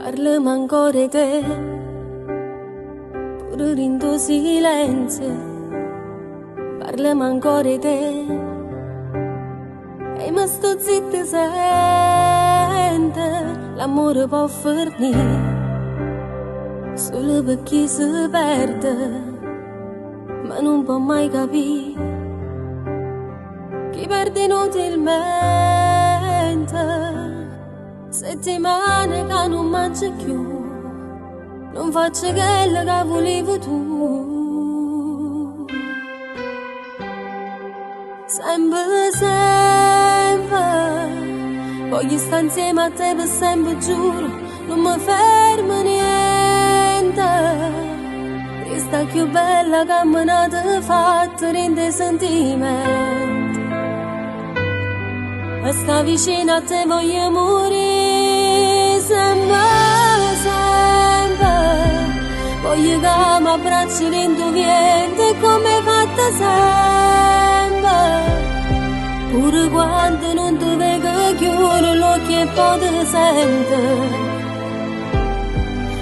Parliamo ancora di te, pure in tuo silenzio. Parliamo ancora di te, e ma sto zitta sente, l'amore può fornire, solo per chi si perde, ma non può mai capire, chi perde inutilmente. Settimane che non mangio più, non faccio quello che volevi tu. Sempre, sempre, voglio stare insieme a te per sempre, giuro, non mi fermo niente. Resta più bella che me ne fatta rende sentimenti. E sta vicino a te voglio morire sempre, sempre. Voglio che mi abbracci dentro viento come fatta sempre. Pure quando non ti vedo chiudo l'occhio e poi ti sento.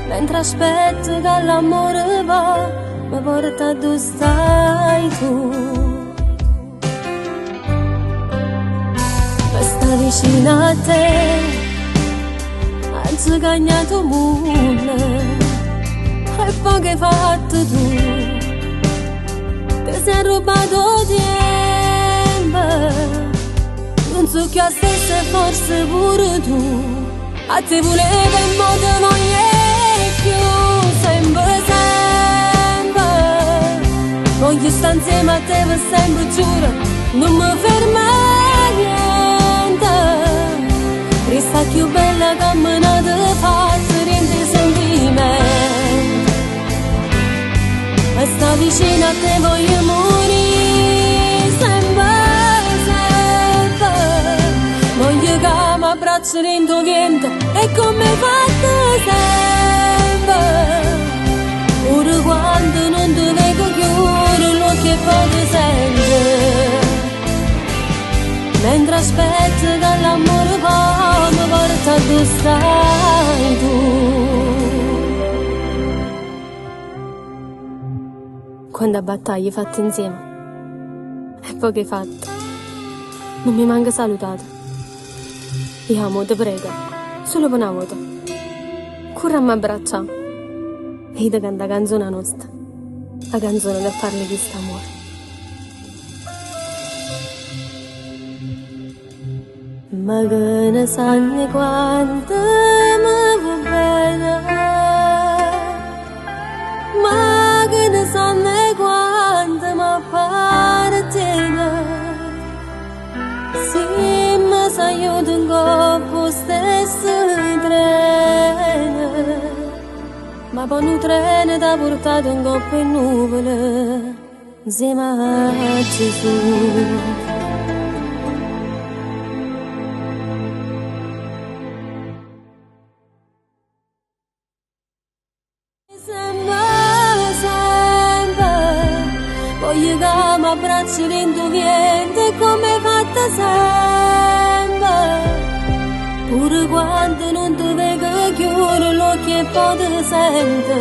Mentre aspetto che l'amore va, mi porta dove stai tu. Sta vicino a te, hai sognato mondo, e poi che hai fatto tu? Ti sei rubato tempo, non so che stessa forse pure tu, a te voleva in modo non è più, sempre, sempre, voglio stare insieme a te per sempre, giuro, non mi fermo. Resta più bella che me ne faccia rende sentimenti. E sta vicino a te voglio morire sempre, sempre. Voglio che mi abbracci dentro vento e come fatto sempre. Pure quando non ti vedo chiudere l'occhio e poi ti sento. Mentre aspetto che l'amore va, mi porta dove stai tu. Quante battaglie fatte insieme, e poi che hai fatto? Non mi manca salutato. Io amo, ti prego, solo per una volta. Corra a mi abbracciare. E io ti canta la canzone nostra, la canzone che parla di questo amore. Ma che ne sanno quanto mi va bene, ma che ne sanno quanto mi appartiene. Se mi aiuto in coppo stesso treno, ma poi un treno ti ha portato in coppa in nuvole insieme a Gesù. Voglio che mi abbracci dentro viento e come fatta sempre. Pure quando non ti vedo chiudo l'occhio e poi ti sento.